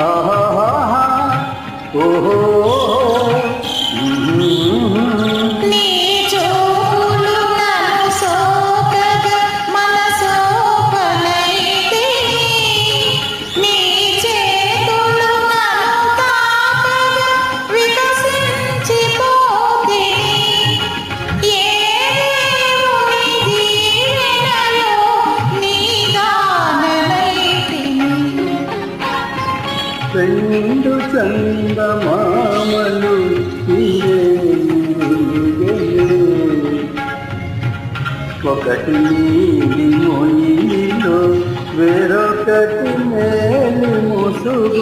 ఆహాహా ఓహో నీ చూపులు నన్ను సోకగా మనసోపనైతే నీ చేతులు నన్ను తాకగా వికసించిపోతే ఏ దేవుని దీవెనలో నీ దాననైతిని రెండు చందమామలు ఒకటి నీలి మొయిలో వేరొకటి మేలి ముసుగు